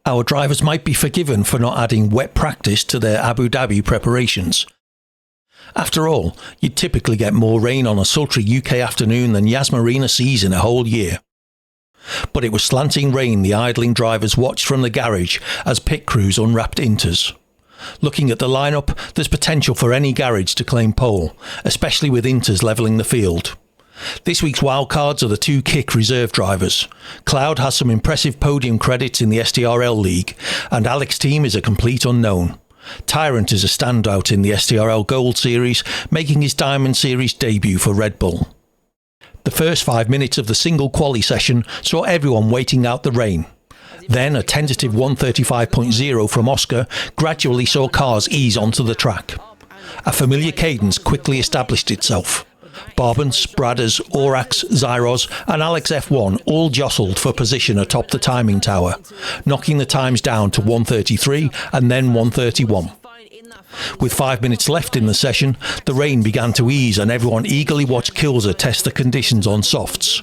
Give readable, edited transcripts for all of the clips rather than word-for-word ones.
Our drivers might be forgiven for not adding wet practice to their Abu Dhabi preparations. After all, you'd typically get more rain on a sultry UK afternoon than Yas Marina sees in a whole year. But it was slanting rain the idling drivers watched from the garage as pit crews unwrapped Inters. Looking at the lineup, there's potential for any garage to claim pole, especially with Inters levelling the field. This week's wildcards are the two Kick reserve drivers. Cloud has some impressive podium credits in the SDRL league, and Alex's team is a complete unknown. Tyrant is a standout in the SDRL Gold Series, making his Diamond Series debut for Red Bull. The first 5 minutes of the single quali session saw everyone waiting out the rain. Then a tentative 135.0 from Oscar gradually saw cars ease onto the track. A familiar cadence quickly established itself. Barbans, Bradders, Orax, Zyros and Alex F1 all jostled for position atop the timing tower, knocking the times down to 1:33 and then 1:31. With 5 minutes left in the session, the rain began to ease and everyone eagerly watched Kilser test the conditions on softs.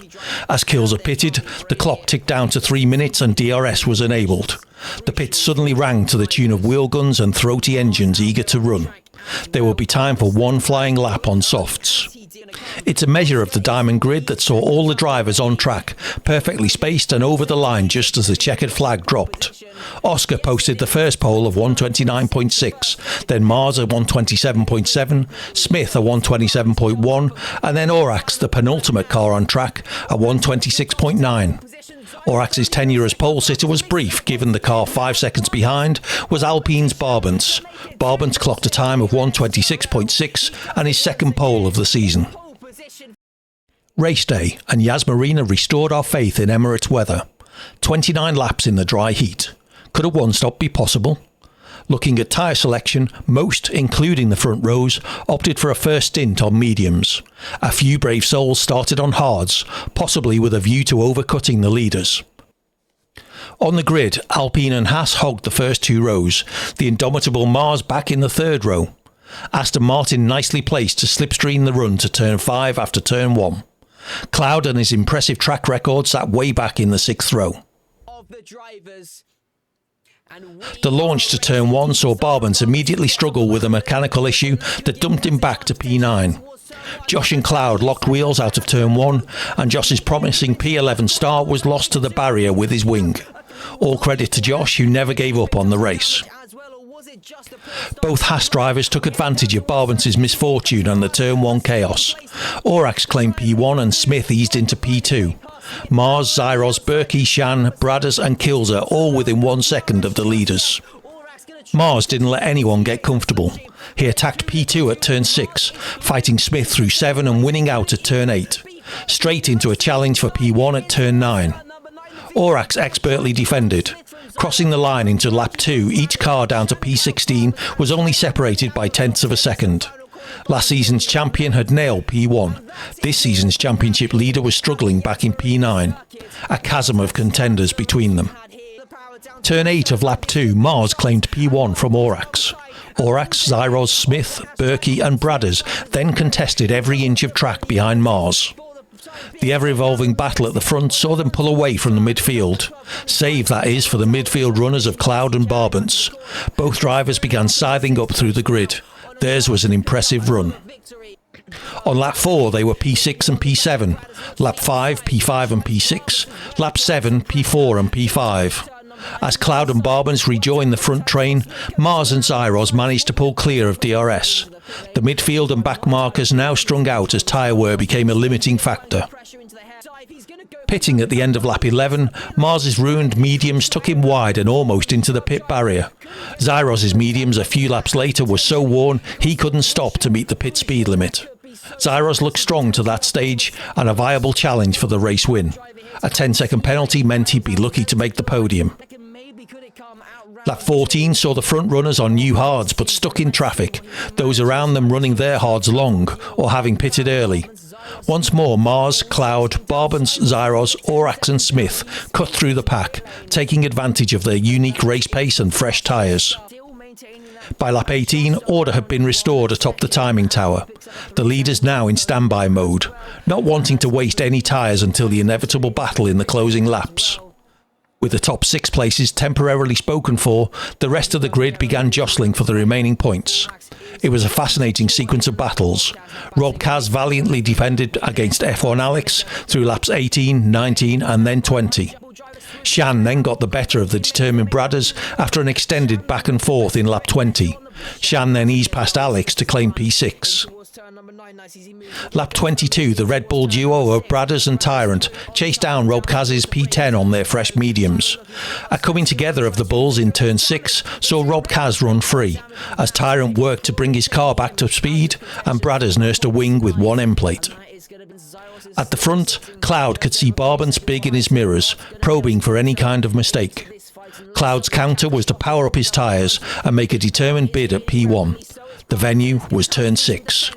As Kilser pitted, the clock ticked down to 3 minutes and DRS was enabled. The pit suddenly rang to the tune of wheel guns and throaty engines eager to run. There would be time for one flying lap on softs. It's a measure of the diamond grid that saw all the drivers on track, perfectly spaced and over the line just as the checkered flag dropped. Oscar posted the first pole of 129.6, then Mars a 127.7, Smith a 127.1, and then Orax, the penultimate car on track, a 126.9. Orax's tenure as pole sitter was brief, given the car 5 seconds behind was Alpine's Barbans. Barbans clocked a time of 126.6 and his second pole of the season. Race day, and Yas Marina restored our faith in Emirates weather. 29 laps in the dry heat. Could a one-stop be possible? Looking at tyre selection, most, including the front rows, opted for a first stint on mediums. A few brave souls started on hards, possibly with a view to overcutting the leaders. On the grid, Alpine and Haas hogged the first 2 rows, the indomitable Mars back in the 3rd row. Aston Martin nicely placed to slipstream the run to turn 5 after turn 1. Cloud and his impressive track record sat way back in the 6th row. The launch to turn 1 saw Barbans immediately struggle with a mechanical issue that dumped him back to P9. Josh and Cloud locked wheels out of turn 1 and Josh's promising P11 start was lost to the barrier with his wing. All credit to Josh, who never gave up on the race. Both Haas drivers took advantage of Barbans' misfortune and the turn 1 chaos. Orax claimed P1 and Smith eased into P2. Mars, Zyros, Berkey, Shan, Bradders and Kilser all within 1 second of the leaders. Mars didn't let anyone get comfortable. He attacked P2 at turn 6, fighting Smith through 7 and winning out at turn 8. Straight into a challenge for P1 at turn 9. Orax expertly defended. Crossing the line into lap 2, each car down to P16 was only separated by tenths of a second. Last season's champion had nailed P1. This season's championship leader was struggling back in P9. A chasm of contenders between them. Turn 8 of lap 2, Mars claimed P1 from Orax. Orax, Zyros, Smith, Berkey and Bradders then contested every inch of track behind Mars. The ever-evolving battle at the front saw them pull away from the midfield. Save, that is, for the midfield runners of Cloud and Barbans. Both drivers began scything up through the grid. Theirs was an impressive run. On lap 4 they were P6 and P7, lap 5 P5 and P6, lap 7 P4 and P5. As Cloud and Barbans rejoined the front train, Mars and Zyros managed to pull clear of DRS. The midfield and back markers now strung out as tyre wear became a limiting factor. Pitting at the end of lap 11, Mars's ruined mediums took him wide and almost into the pit barrier. Zyros' mediums a few laps later were so worn he couldn't stop to meet the pit speed limit. Zyros looked strong to that stage and a viable challenge for the race win. A 10-second penalty meant he'd be lucky to make the podium. Lap 14 saw the front runners on new hards but stuck in traffic, those around them running their hards long or having pitted early. Once more Mars, Cloud, Barbans, Zyros, Orax and Smith cut through the pack, taking advantage of their unique race pace and fresh tyres. By lap 18, order had been restored atop the timing tower. The leaders now in standby mode, not wanting to waste any tyres until the inevitable battle in the closing laps. With the top 6 places temporarily spoken for, the rest of the grid began jostling for the remaining points. It was a fascinating sequence of battles. Rob Kaz valiantly defended against F1 Alex through laps 18, 19 and then 20. Shan then got the better of the determined Bradders after an extended back and forth in lap 20. Shan then eased past Alex to claim P6. Lap 22, the Red Bull duo of Bradders and Tyrant chased down Rob Kaz's P10 on their fresh mediums. A coming together of the Bulls in turn 6 saw Rob Kaz run free, as Tyrant worked to bring his car back to speed and Bradders nursed a wing with one end plate. At the front, Cloud could see Barbans big in his mirrors, probing for any kind of mistake. Cloud's counter was to power up his tyres and make a determined bid at P1. The venue was turn 6.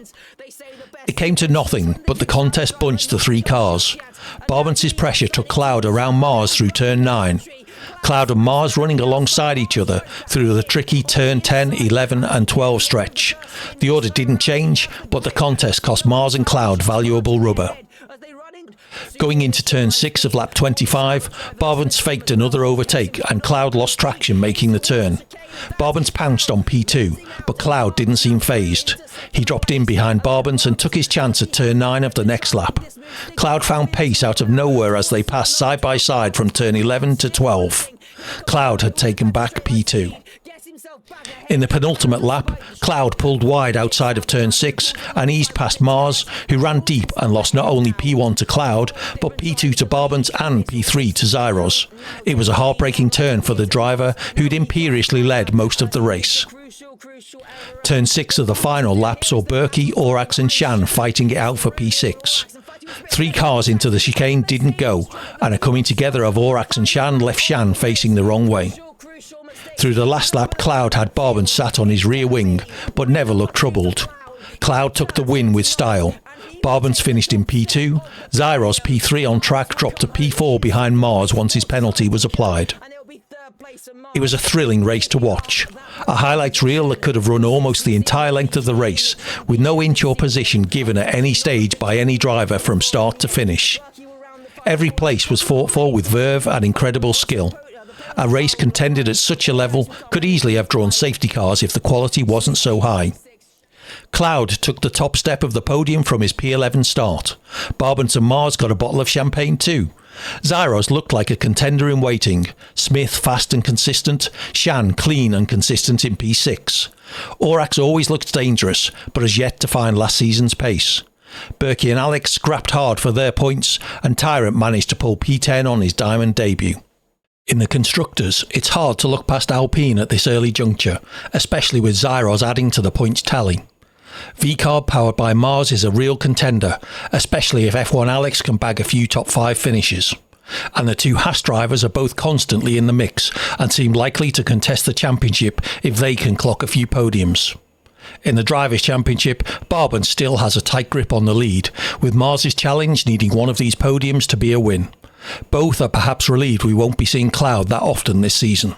It came to nothing, but the contest bunched the 3 cars. Barbans' pressure took Cloud around Mars through turn 9. Cloud and Mars running alongside each other through the tricky turn 10, 11 and 12 stretch. The order didn't change, but the contest cost Mars and Cloud valuable rubber. Going into turn 6 of lap 25, Barbans faked another overtake and Cloud lost traction making the turn. Barbans pounced on P2, but Cloud didn't seem phased. He dropped in behind Barbans and took his chance at turn 9 of the next lap. Cloud found pace out of nowhere as they passed side by side from turn 11 to 12. Cloud had taken back P2. In the penultimate lap, Cloud pulled wide outside of turn 6 and eased past Mars, who ran deep and lost not only P1 to Cloud, but P2 to Barbans and P3 to Zyros. It was a heartbreaking turn for the driver, who'd imperiously led most of the race. Turn 6 of the final lap saw Berkey, Orax and Shan fighting it out for P6. 3 cars into the chicane didn't go, and a coming together of Orax and Shan left Shan facing the wrong way. Through the last lap, Cloud had Barbans sat on his rear wing, but never looked troubled. Cloud took the win with style. Barbans finished in P2. Zyros, P3 on track, dropped to P4 behind Mars once his penalty was applied. It was a thrilling race to watch. A highlights reel that could have run almost the entire length of the race, with no inch or position given at any stage by any driver from start to finish. Every place was fought for with verve and incredible skill. A race contended at such a level could easily have drawn safety cars if the quality wasn't so high. Cloud took the top step of the podium from his P11 start. Barbans and Mars got a bottle of champagne too. Zyros looked like a contender in waiting. Smith fast and consistent. Shan clean and consistent in P6. Orax always looked dangerous, but has yet to find last season's pace. Berkey and Alex scrapped hard for their points, and Tyrant managed to pull P10 on his diamond debut. In the constructors, it's hard to look past Alpine at this early juncture, especially with Zyros adding to the points tally. V-Carb powered by Mars is a real contender, especially if F1 Alex can bag a few top 5 finishes. And the 2 Haas drivers are both constantly in the mix and seem likely to contest the championship if they can clock a few podiums. In the Drivers' Championship, Barbans still has a tight grip on the lead, with Mars' challenge needing one of these podiums to be a win. Both are perhaps relieved we won't be seeing Cloud that often this season.